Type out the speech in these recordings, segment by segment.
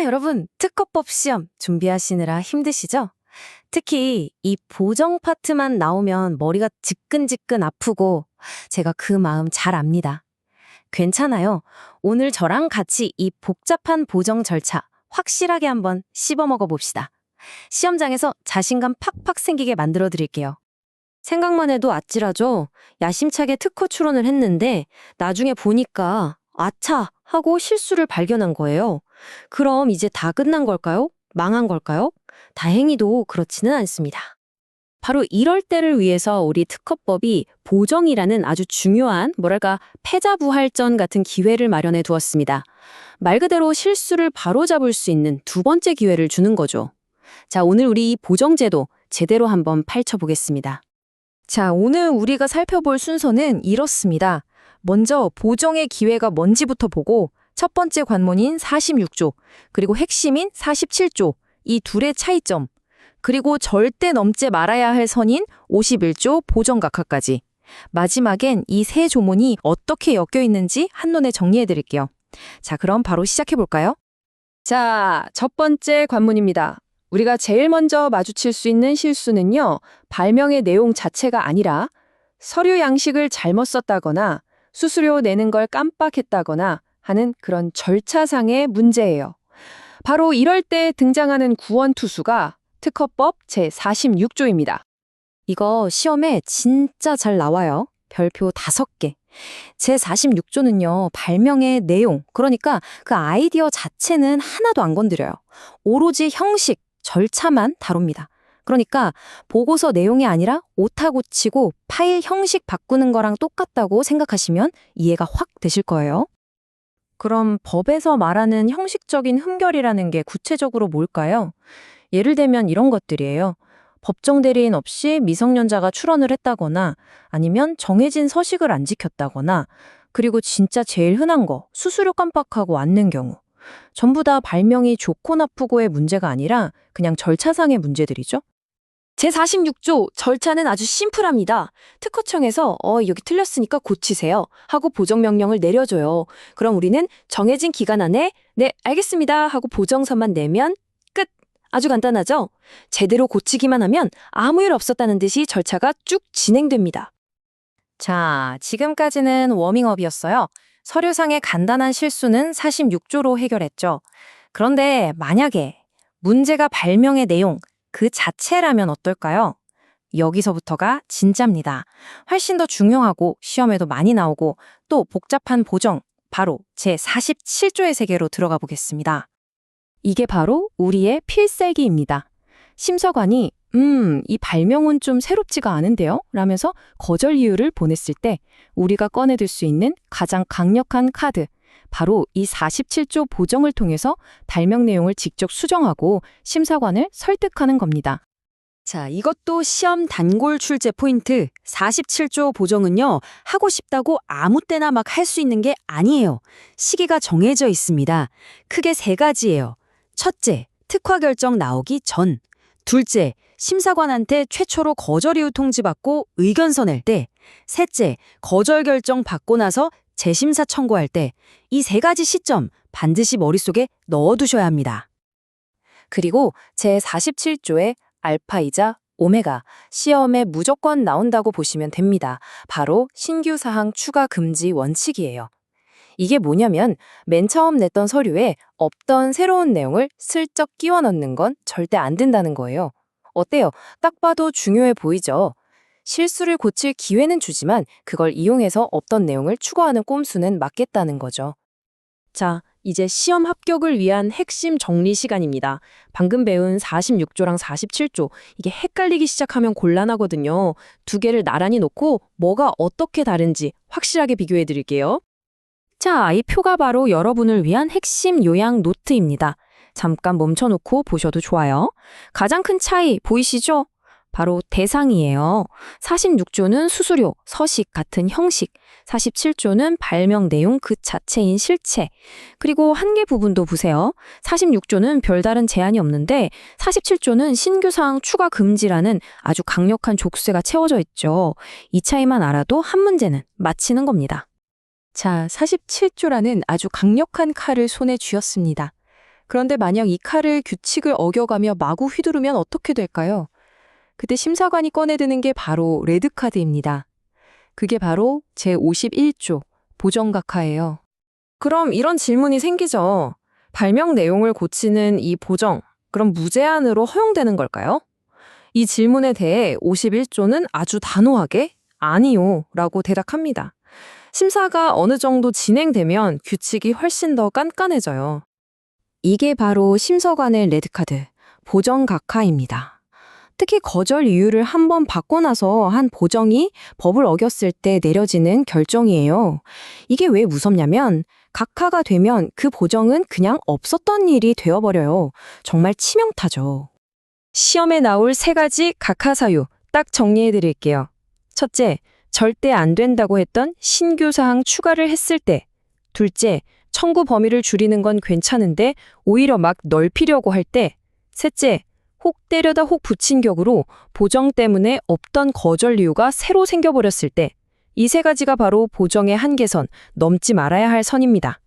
여러분, 특허법 시험 준비하시느라 힘드시죠? 특히 이 보정 파트만 나오면 머리가 지끈지끈 아프고 제가 그 마음 잘 압니다. 괜찮아요. 오늘 저랑 같이 이 복잡한 보정 절차 확실하게 한번 씹어 먹어 봅시다. 시험장에서 자신감 팍팍 생기게 만들어 드릴게요. 생각만 해도 아찔하죠? 야심차게 특허 출원을 했는데 나중에 보니까 아차 하고 실수를 발견한 거예요. 그럼 이제 다 끝난 걸까요? 망한 걸까요? 다행히도 그렇지는 않습니다. 바로 이럴 때를 위해서 우리 특허법이 보정이라는 아주 중요한 패자부활전 같은 기회를 마련해 두었습니다. 말 그대로 실수를 바로잡을 수 있는 두 번째 기회를 주는 거죠. 자, 오늘 우리 이 보정제도 제대로 한번 파헤쳐보겠습니다. 자, 오늘 우리가 살펴볼 순서는 이렇습니다. 먼저 보정의 기회가 뭔지부터 보고 첫 번째 관문인 46조, 그리고 핵심인 47조, 이 둘의 차이점, 그리고 절대 넘지 말아야 할 선인 51조 보정각하까지. 마지막엔 이 세 조문이 어떻게 엮여 있는지 한눈에 정리해드릴게요. 자, 그럼 바로 시작해볼까요? 자, 첫 번째 관문입니다. 우리가 제일 먼저 마주칠 수 있는 실수는요, 발명의 내용 자체가 아니라 서류 양식을 잘못 썼다거나 수수료 내는 걸 깜빡했다거나 하는 그런 절차상의 문제예요. 바로 이럴 때 등장하는 구원투수가 특허법 제46조입니다. 이거 시험에 진짜 잘 나와요. 별표 5개. 제46조는요, 발명의 내용, 그러니까 그 아이디어 자체는 하나도 안 건드려요. 오로지 형식, 절차만 다룹니다. 그러니까 보고서 내용이 아니라 오타 고치고 파일 형식 바꾸는 거랑 똑같다고 생각하시면 이해가 확 되실 거예요. 그럼 법에서 말하는 형식적인 흠결이라는 게 구체적으로 뭘까요? 예를 들면 이런 것들이에요. 법정 대리인 없이 미성년자가 출원을 했다거나 아니면 정해진 서식을 안 지켰다거나 그리고 진짜 제일 흔한 거, 수수료 깜빡하고 앉는 경우. 전부 다 발명이 좋고 나쁘고의 문제가 아니라 그냥 절차상의 문제들이죠. 제46조 절차는 아주 심플합니다. 특허청에서 여기 틀렸으니까 고치세요 하고 보정명령을 내려줘요. 그럼 우리는 정해진 기간 안에 네, 알겠습니다 하고 보정서만 내면 끝! 아주 간단하죠? 제대로 고치기만 하면 아무 일 없었다는 듯이 절차가 쭉 진행됩니다. 자, 지금까지는 워밍업이었어요. 서류상의 간단한 실수는 46조로 해결했죠. 그런데 만약에 문제가 발명의 내용, 그 자체라면 어떨까요? 여기서부터가 진짜입니다. 훨씬 더 중요하고 시험에도 많이 나오고 또 복잡한 보정, 바로 제47조의 세계로 들어가 보겠습니다. 이게 바로 우리의 필살기입니다. 심사관이 이 발명은 좀 새롭지가 않은데요? 라면서 거절 이유를 보냈을 때 우리가 꺼내들 수 있는 가장 강력한 카드, 바로 이 47조 보정을 통해서 발명 내용을 직접 수정하고 심사관을 설득하는 겁니다. 자, 이것도 시험 단골 출제 포인트. 47조 보정은요, 하고 싶다고 아무 때나 막 할 수 있는 게 아니에요. 시기가 정해져 있습니다. 크게 3가지예요. 첫째, 특화 결정 나오기 전. 둘째, 심사관한테 최초로 거절 이유 통지받고 의견서 낼 때. 셋째, 거절 결정 받고 나서 재심사 청구할 때. 이 3가지 시점 반드시 머릿속에 넣어두셔야 합니다. 그리고 제47조의 알파이자 오메가, 시험에 무조건 나온다고 보시면 됩니다. 바로 신규 사항 추가 금지 원칙이에요. 이게 뭐냐면 맨 처음 냈던 서류에 없던 새로운 내용을 슬쩍 끼워 넣는 건 절대 안 된다는 거예요. 어때요? 딱 봐도 중요해 보이죠? 실수를 고칠 기회는 주지만 그걸 이용해서 없던 내용을 추가하는 꼼수는 막겠다는 거죠. 자, 이제 시험 합격을 위한 핵심 정리 시간입니다. 방금 배운 46조랑 47조, 이게 헷갈리기 시작하면 곤란하거든요. 2개를 나란히 놓고 뭐가 어떻게 다른지 확실하게 비교해 드릴게요. 자, 이 표가 바로 여러분을 위한 핵심 요약 노트입니다. 잠깐 멈춰놓고 보셔도 좋아요. 가장 큰 차이 보이시죠? 바로 대상이에요. 46조는 수수료, 서식 같은 형식, 47조는 발명 내용 그 자체인 실체. 그리고 한계 부분도 보세요. 46조는 별다른 제한이 없는데 47조는 신규 사항 추가 금지라는 아주 강력한 족쇄가 채워져 있죠. 이 차이만 알아도 한 문제는 맞히는 겁니다. 자, 47조라는 아주 강력한 칼을 손에 쥐었습니다. 그런데 만약 이 칼을 규칙을 어겨가며 마구 휘두르면 어떻게 될까요? 그때 심사관이 꺼내드는 게 바로 레드카드입니다. 그게 바로 제51조 보정각하예요. 그럼 이런 질문이 생기죠. 발명 내용을 고치는 이 보정, 그럼 무제한으로 허용되는 걸까요? 이 질문에 대해 51조는 아주 단호하게 아니요 라고 대답합니다. 심사가 어느 정도 진행되면 규칙이 훨씬 더 깐깐해져요. 이게 바로 심사관의 레드카드, 보정각하입니다. 특히 거절 이유를 한번 받고 나서 한 보정이 법을 어겼을 때 내려지는 결정이에요. 이게 왜 무섭냐면 각하가 되면 그 보정은 그냥 없었던 일이 되어버려요. 정말 치명타죠. 시험에 나올 3가지 각하 사유 딱 정리해 드릴게요. 첫째, 절대 안 된다고 했던 신규 사항 추가를 했을 때. 둘째, 청구 범위를 줄이는 건 괜찮은데 오히려 막 넓히려고 할 때. 셋째, 혹 때려다 혹 붙인 격으로 보정 때문에 없던 거절 이유가 새로 생겨버렸을 때. 이 3가지가 바로 보정의 한계선, 넘지 말아야 할 선입니다.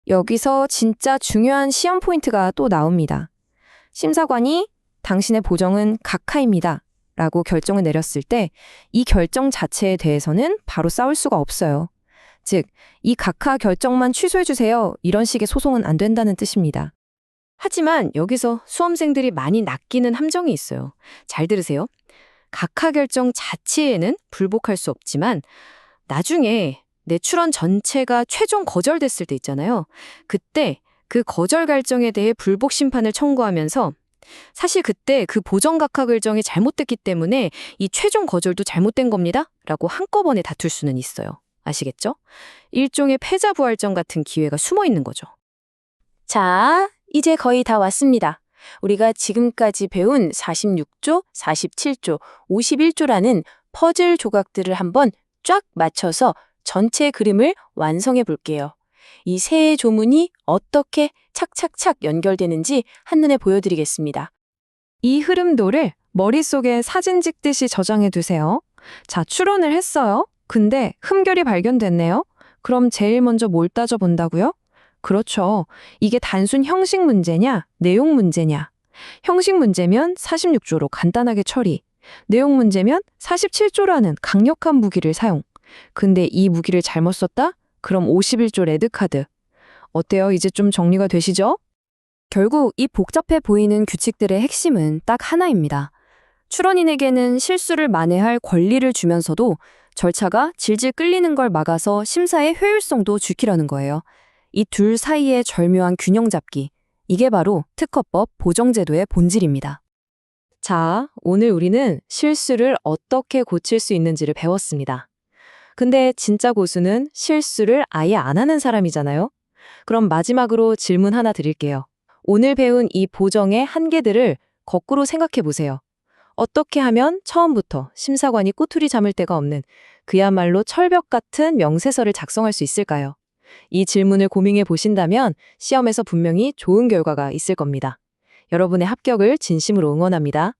여기서 진짜 중요한 시험 포인트가 또 나옵니다. 심사관이 당신의 보정은 각하입니다 라고 결정을 내렸을 때 이 결정 자체에 대해서는 바로 싸울 수가 없어요. 즉, 이 각하 결정만 취소해주세요 이런 식의 소송은 안 된다는 뜻입니다. 하지만 여기서 수험생들이 많이 낚이는 함정이 있어요. 잘 들으세요. 각하 결정 자체에는 불복할 수 없지만 나중에 내출원 전체가 최종 거절됐을 때 있잖아요. 그때 그 거절 결정에 대해 불복 심판을 청구하면서 사실 그때 그 보정 각하 결정이 잘못됐기 때문에 이 최종 거절도 잘못된 겁니다 라고 한꺼번에 다툴 수는 있어요. 아시겠죠? 일종의 패자부활전 같은 기회가 숨어 있는 거죠. 자, 이제 거의 다 왔습니다. 우리가 지금까지 배운 46조, 47조, 51조라는 퍼즐 조각들을 한번 쫙 맞춰서 전체 그림을 완성해 볼게요. 이 세 조문이 어떻게 착착착 연결되는지 한눈에 보여드리겠습니다. 이 흐름도를 머릿속에 사진 찍듯이 저장해 두세요. 자, 추론을 했어요. 근데 흠결이 발견됐네요. 그럼 제일 먼저 뭘 따져본다고요? 그렇죠. 이게 단순 형식 문제냐, 내용 문제냐. 형식 문제면 46조로 간단하게 처리. 내용 문제면 47조라는 강력한 무기를 사용. 근데 이 무기를 잘못 썼다? 그럼 51조 레드카드. 어때요? 이제 좀 정리가 되시죠? 결국 이 복잡해 보이는 규칙들의 핵심은 딱 하나입니다. 출원인에게는 실수를 만회할 권리를 주면서도 절차가 질질 끌리는 걸 막아서 심사의 효율성도 지키려는 거예요. 이 둘 사이의 절묘한 균형 잡기. 이게 바로 특허법 보정제도의 본질입니다. 자, 오늘 우리는 실수를 어떻게 고칠 수 있는지를 배웠습니다. 근데 진짜 고수는 실수를 아예 안 하는 사람이잖아요. 그럼 마지막으로 질문 하나 드릴게요. 오늘 배운 이 보정의 한계들을 거꾸로 생각해 보세요. 어떻게 하면 처음부터 심사관이 꼬투리 잡을 데가 없는 그야말로 철벽 같은 명세서를 작성할 수 있을까요? 이 질문을 고민해 보신다면 시험에서 분명히 좋은 결과가 있을 겁니다. 여러분의 합격을 진심으로 응원합니다.